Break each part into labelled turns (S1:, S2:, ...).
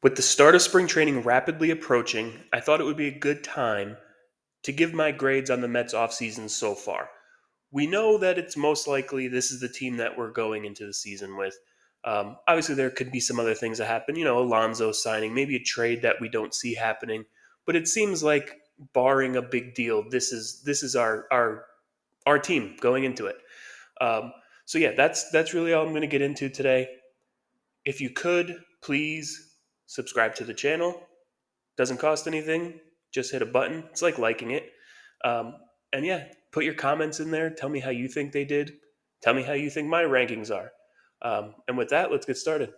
S1: With the start of spring training rapidly approaching, I thought it would be a good time to give my grades on the Mets offseason so far. We know that it's most likely this is the team that we're going into the season with. Obviously, there could be some other things that happen. Alonso signing, maybe a trade that we don't see happening. But it seems like, barring a big deal, this is our team going into it. Um, so yeah, that's really all I'm going to get into today. If you could, please subscribe to the channel. Doesn't cost anything. Just hit a button. It's like liking it. Um, and yeah, put your comments in there. Tell me how you think they did. Tell me how you think my rankings are. And with that, let's get started.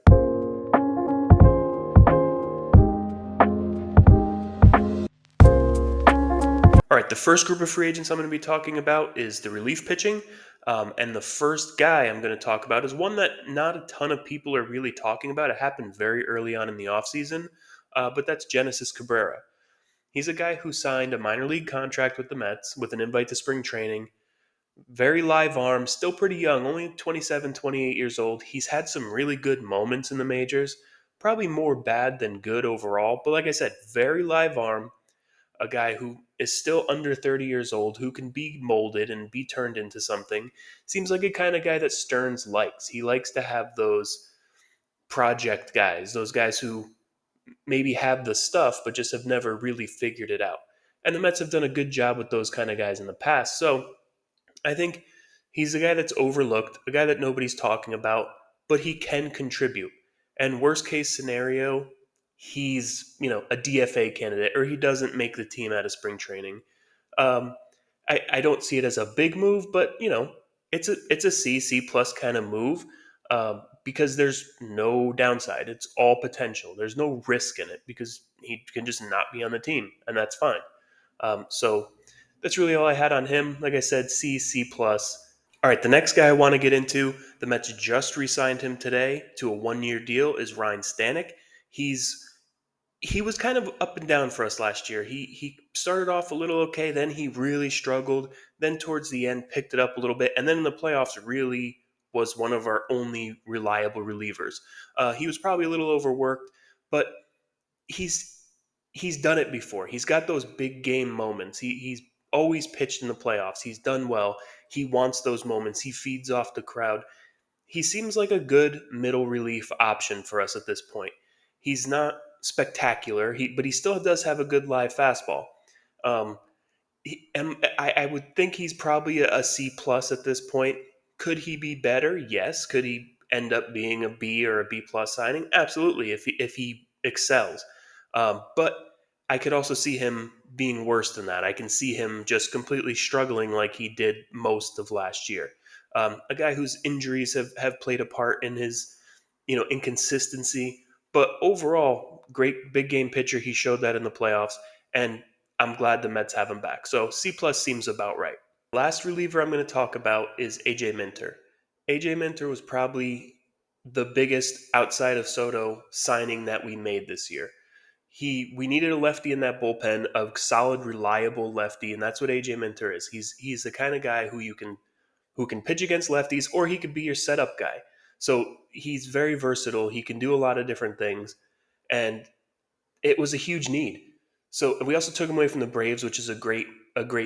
S1: All right, the first group of free agents I'm going to be talking about is the relief pitching. And the first guy I'm going to talk about is one that not a ton of people are really talking about. It happened very early on in the offseason, but that's Genesis Cabrera. He's a guy who signed a minor league contract with the Mets with an invite to spring training. Very live arm, still pretty young, only 27, 28 years old. He's had some really good moments in the majors, probably more bad than good overall. But like I said, very live arm, a guy who is still under 30 years old, who can be molded and be turned into something. Seems like a kind of guy that Stearns likes. He likes to have those project guys, those guys who maybe have the stuff, but just have never really figured it out. And the Mets have done a good job with those kind of guys in the past. So I think he's a guy that's overlooked, a guy that nobody's talking about, but he can contribute. And worst case scenario, he's a DFA candidate, or he doesn't make the team out of spring training. Um, I don't see it as a big move, but it's a C plus kind of move, because there's no downside. It's all potential. There's no risk in it because he can just not be on the team, and that's fine. So that's really all I had on him. Like I said, C plus. All right, the next guy I want to get into, the Mets just re-signed him today to a 1-year deal, is Ryan Stanek. He's he was kind of up and down for us last year. He started off a little okay, then he really struggled. Then towards the end, picked it up a little bit, and then in the playoffs, really was one of our only reliable relievers. He was probably a little overworked, but he's he's done it before. He's got those big game moments. He's always pitched in the playoffs. He's done well. He wants those moments. He feeds off the crowd. He seems like a good middle relief option for us at this point. He's not spectacular, but he still does have a good live fastball. Um, I would think he's probably a C plus at this point. Could he be better? Yes. Could he end up being a B or a B plus signing? Absolutely, if he excels. But I could also see him being worse than that. I can see him just completely struggling like he did most of last year. A guy whose injuries have played a part in his inconsistency. But overall, great big game pitcher. He showed that in the playoffs, and I'm glad the Mets have him back. So C plus seems about right. Last reliever I'm going to talk about is AJ Minter. AJ Minter was probably the biggest outside of Soto signing that we made this year. We needed a lefty in that bullpen, a solid, reliable lefty, and that's what AJ Minter is. He's the kind of guy who can pitch against lefties, or he could be your setup guy. So he's very versatile. He can do a lot of different things, and it was a huge need. So we also took him away from the Braves, which is a great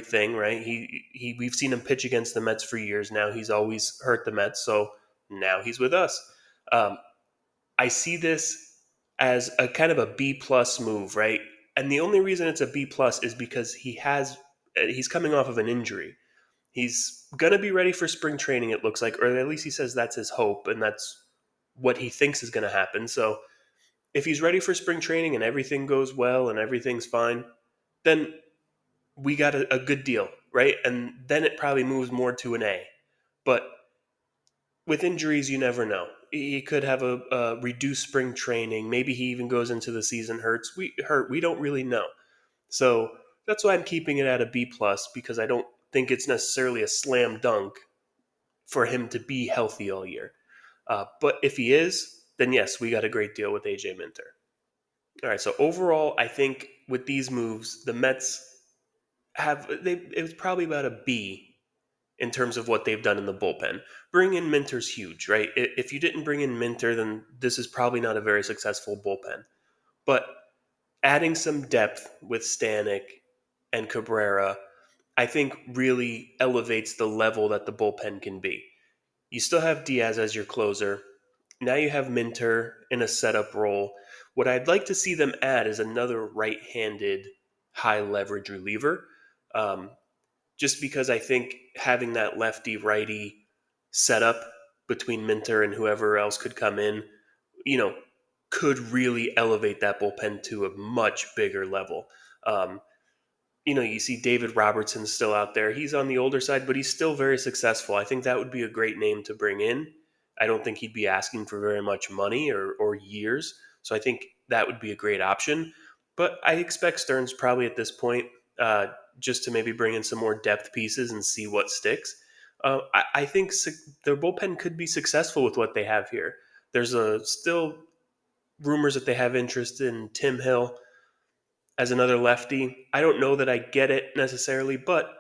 S1: thing, right? He we've seen him pitch against the Mets for years now. He's always hurt the Mets, so now he's with us. Um, I see this as a kind of a B plus move, right? And the only reason it's a B plus is because he's coming off of an injury. He's gonna be ready for spring training, it looks like, or at least he says that's his hope, and that's what he thinks is gonna happen. So if he's ready for spring training and everything goes well and everything's fine, then we got a good deal, right? And then it probably moves more to an A. But with injuries, you never know. He could have a reduced spring training. Maybe he even goes into the season hurt. We don't really know. So that's why I'm keeping it at a B plus, because I don't think it's necessarily a slam dunk for him to be healthy all year. But if he is, then yes, we got a great deal with AJ Minter. All right. So overall, I think with these moves, the Mets it was probably about a B in terms of what they've done in the bullpen. Bring in Minter's huge, right? If you didn't bring in Minter, then this is probably not a very successful bullpen. But adding some depth with Stanek and Cabrera, I think really elevates the level that the bullpen can be. You still have Diaz as your closer. Now you have Minter in a setup role. What I'd like to see them add is another right handed high leverage reliever. Um, just because I think having that lefty righty setup between Minter and whoever else could come in, you know, could really elevate that bullpen to a much bigger level. Um, you see David Robertson still out there. He's on the older side, but he's still very successful. I think that would be a great name to bring in. I don't think he'd be asking for very much money or years. So I think that would be a great option. But I expect Stearns probably at this point, just to maybe bring in some more depth pieces and see what sticks. I think their bullpen could be successful with what they have here. There's still rumors that they have interest in Tim Hill as another lefty. I don't know that I get it necessarily, but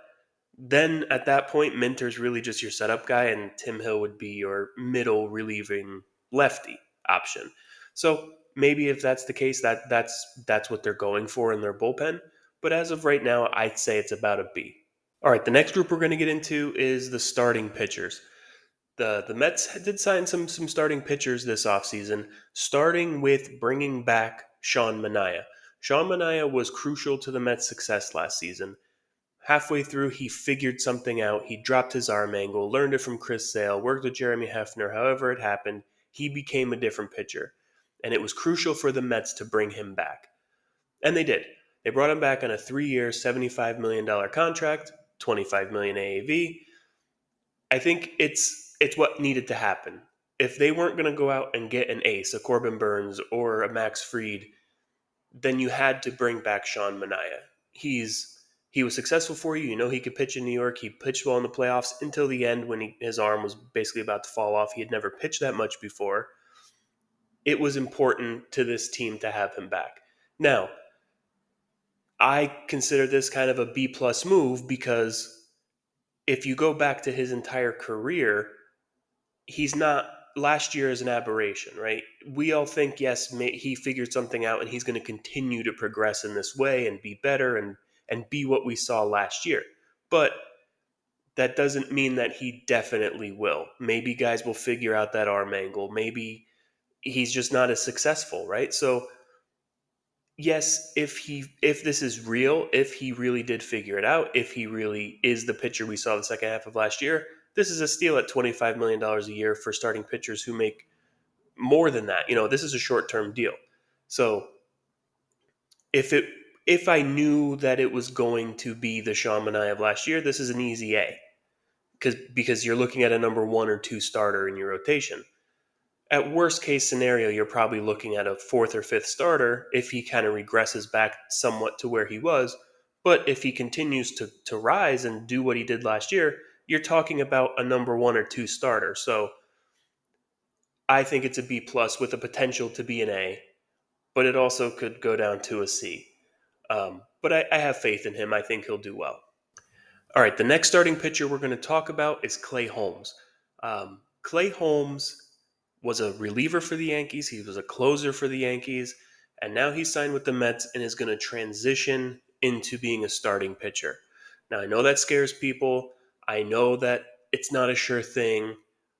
S1: then at that point, Minter's really just your setup guy, and Tim Hill would be your middle relieving lefty option. So maybe if that's the case, that's what they're going for in their bullpen. But as of right now, I'd say it's about a B. All right, the next group we're going to get into is the starting pitchers. The Mets did sign some starting pitchers this offseason, starting with bringing back Sean Manaea. Sean Manaea was crucial to the Mets' success last season. Halfway through, he figured something out. He dropped his arm angle, learned it from Chris Sale, worked with Jeremy Hefner. However it happened, he became a different pitcher. And it was crucial for the Mets to bring him back. And they did. They brought him back on a 3-year, $75 million contract, $25 million AAV. I think it's what needed to happen. If they weren't going to go out and get an ace, a Corbin Burns or a Max Fried, then you had to bring back Sean Manaea. He was successful for you. You know he could pitch in New York. He pitched well in the playoffs until the end when his arm was basically about to fall off. He had never pitched that much before. It was important to this team to have him back. Now, I consider this kind of a B plus move because if you go back to his entire career, he's not. Last year is an aberration, right? We all think, yes, he figured something out and he's going to continue to progress in this way and be better and be what we saw last year. But that doesn't mean that he definitely will. Maybe guys will figure out that arm angle. Maybe he's just not as successful, right? So yes, if this is real, if he really did figure it out, if he really is the pitcher we saw the second half of last year, this is a steal at $25 million a year for starting pitchers who make more than that. This is a short-term deal. So if it if I knew that it was going to be the Sean Manaea of last year, this is an easy A because you're looking at a number 1 or 2 starter in your rotation. At worst case scenario, you're probably looking at a fourth or fifth starter if he kind of regresses back somewhat to where he was. But if he continues to rise and do what he did last year, you're talking about a number 1 or 2 starter. So I think it's a B plus with the potential to be an A, but it also could go down to a C. But I have faith in him. I think he'll do well. All right, the next starting pitcher we're going to talk about is Clay Holmes. Clay Holmes was a reliever for the Yankees. He was a closer for the Yankees, and now he's signed with the Mets and is going to transition into being a starting pitcher. Now, I know that scares people. I know that it's not a sure thing.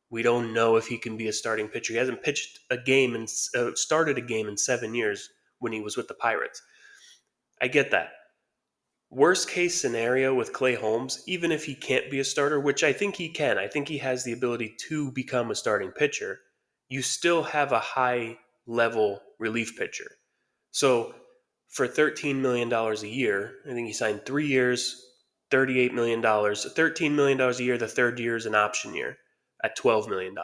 S1: We don't know if he can be a starting pitcher. He hasn't pitched a game and started a game in 7 years when he was with the Pirates. I get that. Worst case scenario with Clay Holmes, even if he can't be a starter, which I think he can, I think he has the ability to become a starting pitcher, you still have a high level relief pitcher. So for $13 million a year, I think he signed 3 years, $38 million, $13 million a year. The third year is an option year at $12 million.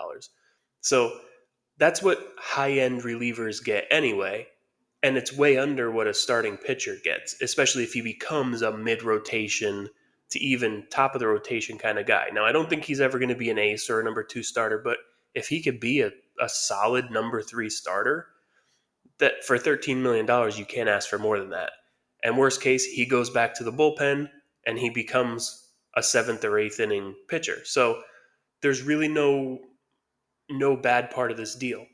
S1: So that's what high end relievers get anyway. And it's way under what a starting pitcher gets, especially if he becomes a mid rotation to even top of the rotation kind of guy. Now, I don't think he's ever going to be an ace or a number 2 starter, but if he could be a solid number 3 starter, that for $13 million, you can't ask for more than that. And worst case, he goes back to the bullpen and he becomes a 7th or 8th inning pitcher. So there's really no bad part of this deal.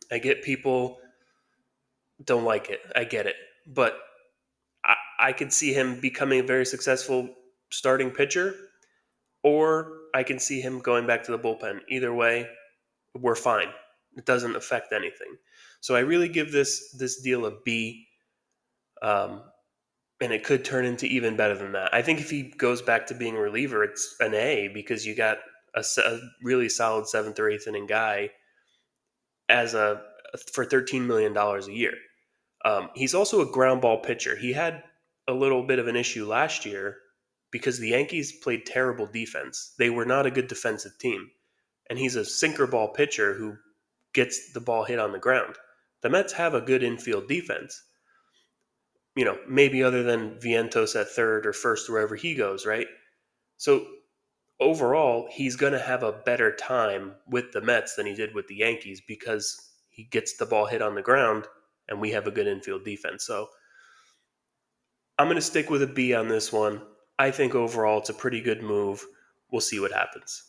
S1: I get people Don't like it. I get it. But I could see him becoming a very successful starting pitcher, or I can see him going back to the bullpen. Either way, we're fine. It doesn't affect anything. So I really give this deal a B, um, and it could turn into even better than that. I think if he goes back to being a reliever, it's an A because you got a really solid seventh or eighth inning guy as a for $13 million a year. He's also a ground ball pitcher. He had a little bit of an issue last year because the Yankees played terrible defense. They were not a good defensive team. And he's a sinker ball pitcher who gets the ball hit on the ground. The Mets have a good infield defense, maybe other than Vientos at third or first, wherever he goes, right? So overall, he's going to have a better time with the Mets than he did with the Yankees because he gets the ball hit on the ground and we have a good infield defense. So I'm going to stick with a B on this one. I think overall it's a pretty good move. We'll see what happens.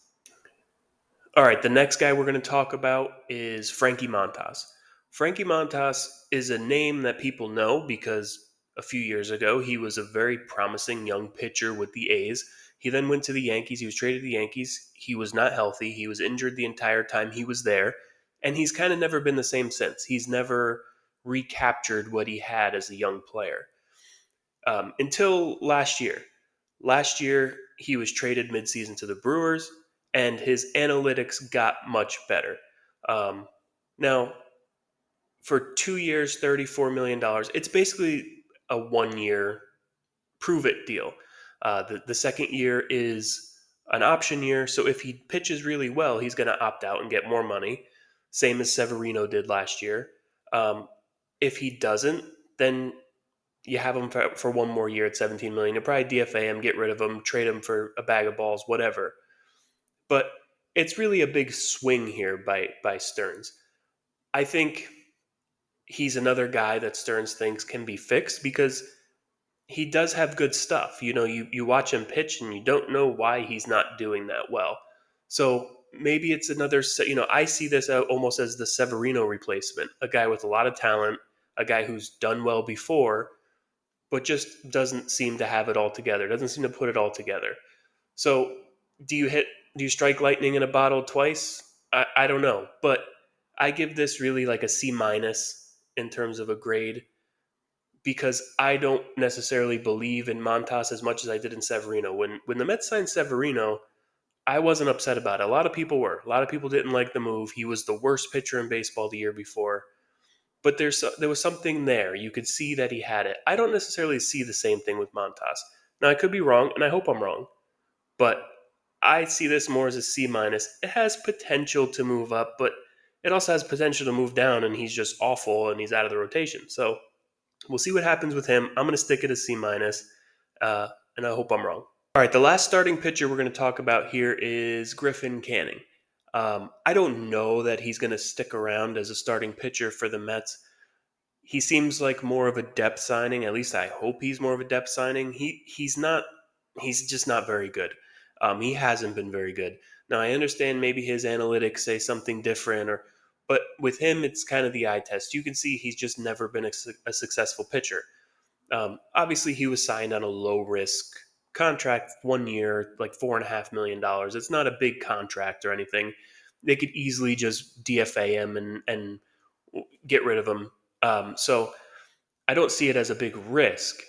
S1: All right, the next guy we're going to talk about is Frankie Montas. Frankie Montas is a name that people know because a few years ago he was a very promising young pitcher with the A's. He then went to the Yankees. He was traded to the Yankees. He was not healthy. He was injured the entire time he was there. And he's kind of never been the same since. He's never recaptured what he had as a young player until last year. Last year, he was traded midseason to the Brewers, and his analytics got much better. Um, Now, for 2 years, $34 million, it's basically a 1 year prove it deal. The second year is an option year, so if he pitches really well, he's going to opt out and get more money, same as Severino did last year. Um, if he doesn't, then you have him for one more year at 17 million. You'll probably DFA him, get rid of him, trade him for a bag of balls, whatever. But it's really a big swing here by Stearns. I think he's another guy that Stearns thinks can be fixed because he does have good stuff. You watch him pitch and you don't know why he's not doing that well. So maybe it's another, I see this almost as the Severino replacement, a guy with a lot of talent, a guy who's done well before, but just doesn't seem to have it all together, doesn't seem to put it all together. So do you strike lightning in a bottle twice? I don't know, but I give this really like a C minus in terms of a grade because I don't necessarily believe in Montas as much as I did in Severino. When the Mets signed Severino, I wasn't upset about it. A lot of people were. A lot of people didn't like the move. He was the worst pitcher in baseball the year before. But there was something there. You could see that he had it. I don't necessarily see the same thing with Montas. Now I could be wrong, and I hope I'm wrong. But I see this more as a C minus. It has potential to move up, but it also has potential to move down, and he's just awful and he's out of the rotation. So we'll see what happens with him. I'm going to stick it as C minus, uh, and I hope I'm wrong. All right, the last starting pitcher we're going to talk about here is Griffin Canning. I don't know that he's going to stick around as a starting pitcher for the Mets. He seems like more of a depth signing. At least I hope he's more of a depth signing. He's not. He's just not very good. He hasn't been very good. Now I understand maybe his analytics say something different, but with him it's kind of the eye test. You can see he's just never been a successful pitcher. Obviously, he was signed on a low risk contract, 1 year, like $4.5 million. It's not a big contract or anything. They could easily just DFA him and get rid of him. So I don't see it as a big risk.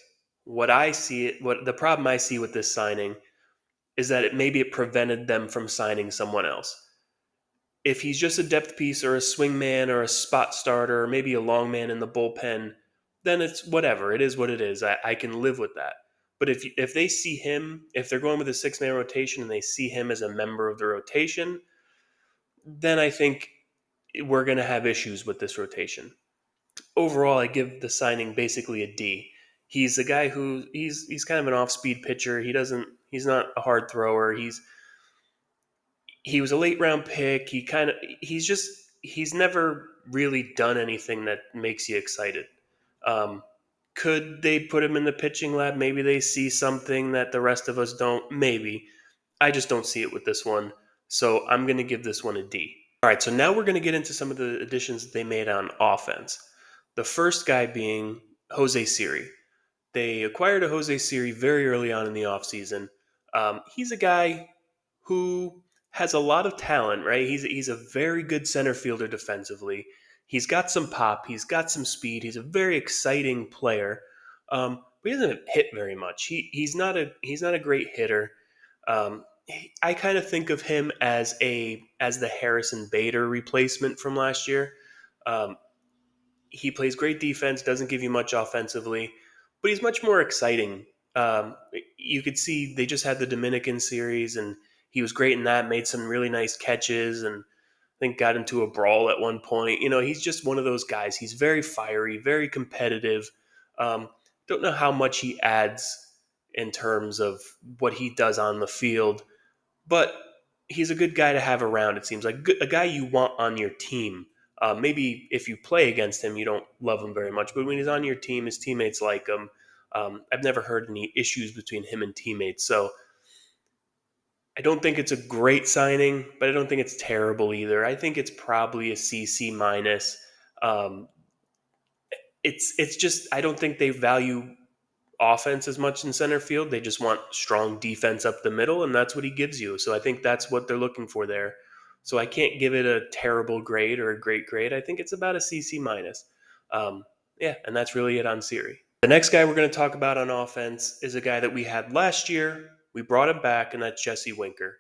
S1: What the problem I see with this signing is that maybe it prevented them from signing someone else. If he's just a depth piece or a swing man or a spot starter or maybe a long man in the bullpen, then it's whatever. It is what it is. I can live with that. But if they see him, if they're going with a 6 man rotation and they see him as a member of the rotation, then I think we're going to have issues with this rotation. Overall, I give the signing basically a D. He's a guy who he's kind of an off-speed pitcher. He's not a hard thrower. He was a late round pick. He's never really done anything that makes you excited. Um, could they put him in the pitching lab? Maybe they see something that the rest of us don't. Maybe. I just don't see it with this one. So I'm going to give this one a D. All right, so now we're going to get into some of the additions that they made on offense. The first guy being Jose Siri. They acquired a Jose Siri very early on in the offseason. He's a guy who has a lot of talent, right? He's a very good center fielder defensively. He's got some pop. He's got some speed. He's a very exciting player, but he doesn't hit very much. He's not a great hitter. I kind of think of him as the Harrison Bader replacement from last year. Um, he plays great defense, doesn't give you much offensively, but he's much more exciting. You could see they just had the Dominican series, and he was great in that. Made some really nice catches, and I think got into a brawl at one point. He's just one of those guys. He's very fiery, very competitive. Um, don't know how much he adds in terms of what he does on the field, but he's a good guy to have around. It seems like a guy you want on your team. Maybe if you play against him, you don't love him very much, but when he's on your team, his teammates like him. I've never heard any issues between him and teammates, so I don't think it's a great signing, but I don't think it's terrible either. I think it's probably a CC minus. Um, it's just I don't think they value offense as much in center field. They just want strong defense up the middle, and that's what he gives you. So I think that's what they're looking for there. So I can't give it a terrible grade or a great grade. I think it's about a CC minus. Yeah, and that's really it on Siri. The next guy we're going to talk about on offense is a guy that we had last year. We brought him back, and that's Jesse Winker.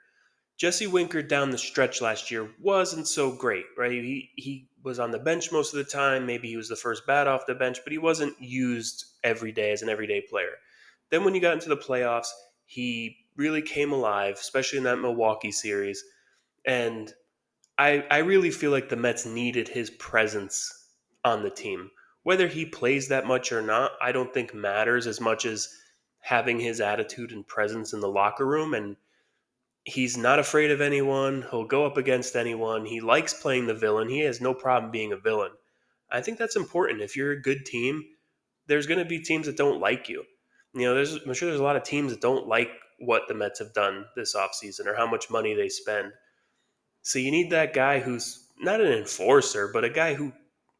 S1: Jesse Winker down the stretch last year wasn't so great, right? He was on the bench most of the time. Maybe he was the first bat off the bench, but he wasn't used every day as an everyday player. Then when you got into the playoffs, he really came alive, especially in that Milwaukee series. And I really feel like the Mets needed his presence on the team. Whether he plays that much or not, I don't think matters as much as having his attitude and presence in the locker room. And he's not afraid of anyone. He'll go up against anyone. He likes playing the villain. He has no problem being a villain. I think that's important. If you're a good team, there's going to be teams that don't like you. I'm sure there's a lot of teams that don't like what the Mets have done this offseason or how much money they spend. So you need that guy who's not an enforcer, but a guy who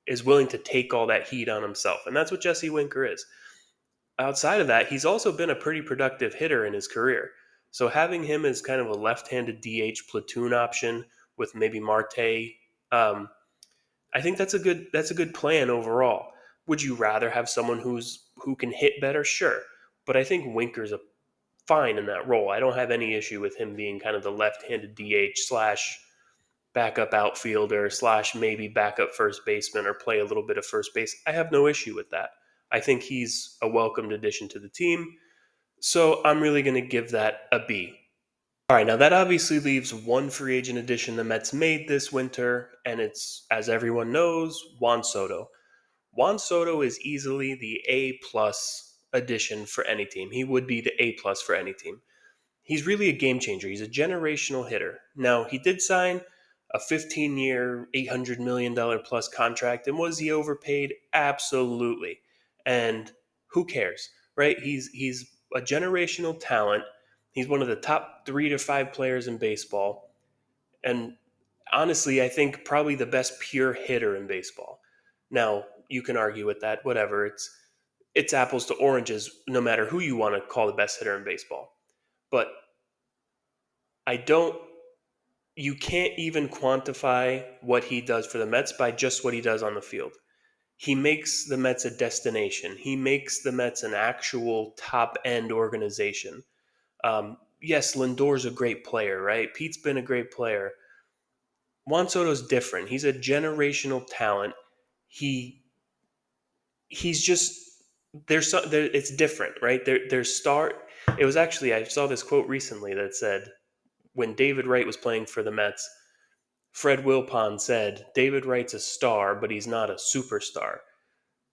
S1: is willing to take all that heat on himself. And that's what Jesse Winker is. Outside of that, he's also been a pretty productive hitter in his career. So having him as kind of a left-handed DH platoon option with maybe Marte, um, I think that's a good plan overall. Would you rather have someone who can hit better? Sure, but I think Winker's a fine in that role. I don't have any issue with him being kind of the left-handed DH slash backup outfielder slash maybe backup first baseman or play a little bit of first base. I have no issue with that. I think he's a welcomed addition to the team. So I'm really going to give that a B. All right, now that obviously leaves one free agent addition the Mets made this winter, and it's, as everyone knows, Juan Soto. Juan Soto is easily the A plus addition for any team. He would be the A plus for any team. He's really a game changer. He's a generational hitter. Now, he did sign a 15-year, $800 million plus contract. And was he overpaid? Absolutely. And who cares, right? He's a generational talent. He's one of the top 3 to 5 players in baseball. And honestly, I think probably the best pure hitter in baseball. Now, you can argue with that, whatever. It's apples to oranges, no matter who you want to call the best hitter in baseball. But I don't you can't even quantify what he does for the Mets by just what he does on the field. He makes the Mets a destination. He makes the Mets an actual top end organization. Yes, Lindor's a great player, right? Pete's been a great player. Juan Soto's different. He's a generational talent. He he's just it's different, right? There's star. It was actually I saw this quote recently that said when David Wright was playing for the Mets, Fred Wilpon said, David Wright's a star, but he's not a superstar.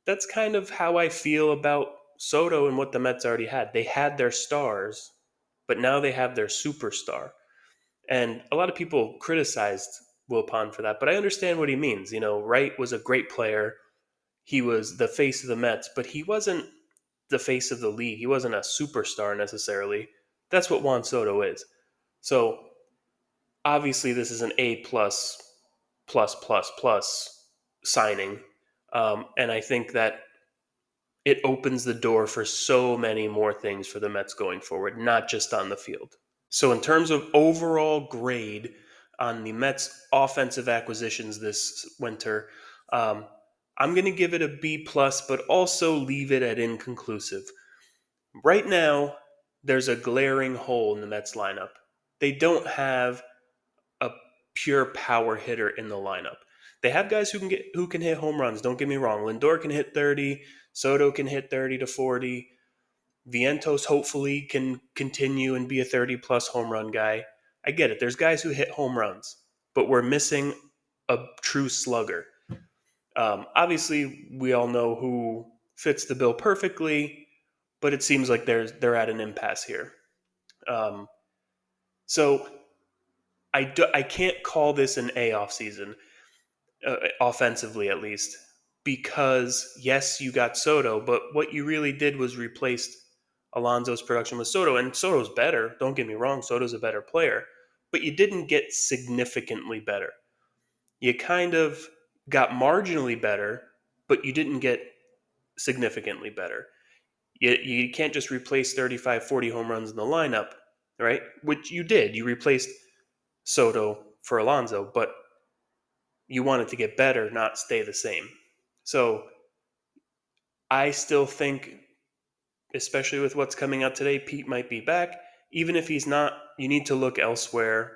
S1: That's kind of how I feel about Soto and what the Mets already had. They had their stars, but now they have their superstar. And a lot of people criticized Wilpon for that, but I understand what he means. Wright was a great player. He was the face of the Mets, but he wasn't the face of the league. He wasn't a superstar necessarily. That's what Juan Soto is. So obviously this is an A plus plus plus plus signing. And I think that it opens the door for so many more things for the Mets going forward, not just on the field. So, in terms of overall grade on the Mets' offensive acquisitions this winter, um, I'm going to give it a B plus, but also leave it at inconclusive. Right now, there's a glaring hole in the Mets lineup. They don't have a pure power hitter in the lineup. They have guys who can hit home runs. Don't get me wrong. Lindor can hit 30. Soto can hit 30 to 40. Vientos hopefully can continue and be a 30 plus home run guy. I get it. There's guys who hit home runs, but we're missing a true slugger. Obviously, we all know who fits the bill perfectly, but it seems like they're at an impasse here. Um, so I can't call this an A off season, offensively at least, because yes, you got Soto, but what you really did was replaced Alonso's production with Soto, and Soto's better. Don't get me wrong, Soto's a better player, but you didn't get significantly better. You kind of got marginally better, but you didn't get significantly better. You can't just replace 35, 40 home runs in the lineup, right? Which you did. You replaced Soto for Alonso, but you want it to get better, not stay the same. So I still think, especially with what's coming out today, Pete might be back. Even if he's not, you need to look elsewhere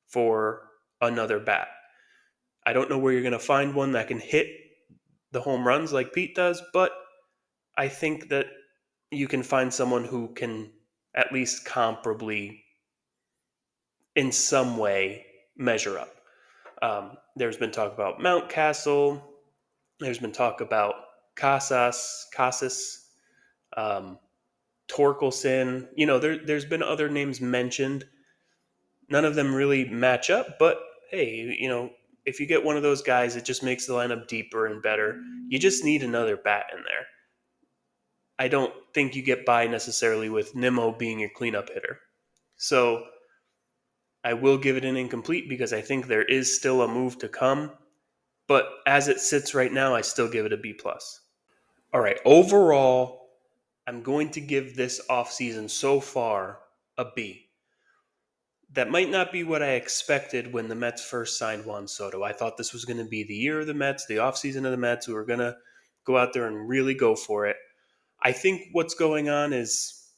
S1: for another bat. I don't know where you're going to find one that can hit the home runs like Pete does, but I think that you can find someone who can at least comparably, in some way, measure up. There's been talk about Mountcastle. There's been talk about Casas, um, Torkelson. There's been other names mentioned. None of them really match up, but hey, if you get one of those guys, it just makes the lineup deeper and better. You just need another bat in there. I don't think you get by necessarily with Nimmo being your cleanup hitter. So I will give it an incomplete because I think there is still a move to come. But as it sits right now, I still give it a B plus. All right, overall, I'm going to give this offseason so far a B. That might not be what I expected when the Mets first signed Juan Soto. I thought this was going to be the year of the Mets, the offseason of the Mets. We were going to go out there and really go for it. I think what's going on is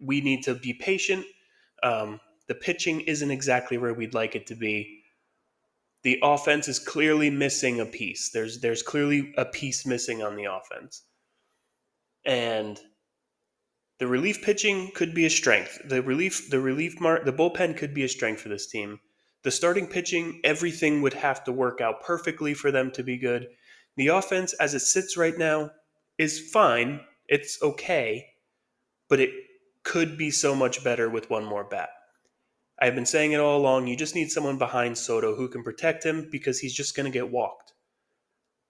S1: we need to be patient. The pitching isn't exactly where we'd like it to be. The offense is clearly missing a piece. There's clearly a piece missing on the offense. And the relief pitching could be a strength. The bullpen could be a strength for this team. The starting pitching, everything would have to work out perfectly for them to be good. The offense, as it sits right now, is fine. It's okay, but it could be so much better with one more bat. I've been saying it all along. You just need someone behind Soto who can protect him because he's just going to get walked.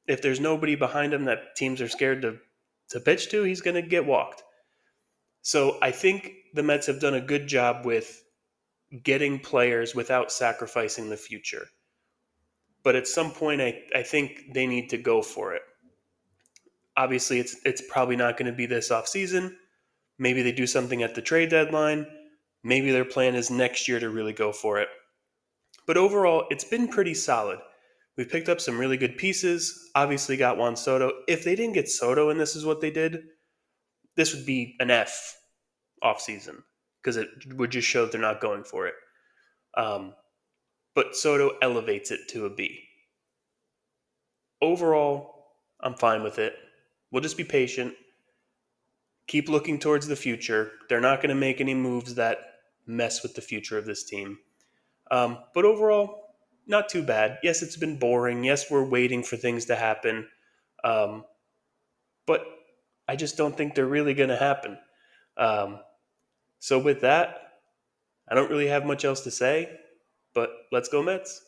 S1: If there's nobody behind him that teams are scared to pitch to, he's going to get walked. So I think the Mets have done a good job with getting players without sacrificing the future. But at some point, I think they need to go for it. Obviously, it's probably not going to be this offseason. Maybe they do something at the trade deadline. Maybe their plan is next year to really go for it. But overall, it's been pretty solid. We've picked up some really good pieces. Obviously, got Juan Soto. If they didn't get Soto and this is what they did, this would be an F offseason because it would just show they're not going for it. Um, but Soto elevates it to a B. Overall, I'm fine with it. We'll just be patient. Keep looking towards the future. They're not going to make any moves that mess with the future of this team. But overall, not too bad. Yes, it's been boring. Yes, we're waiting for things to happen. Um, but I just don't think they're really going to happen. Um, so with that, I don't really have much else to say, but let's go Mets.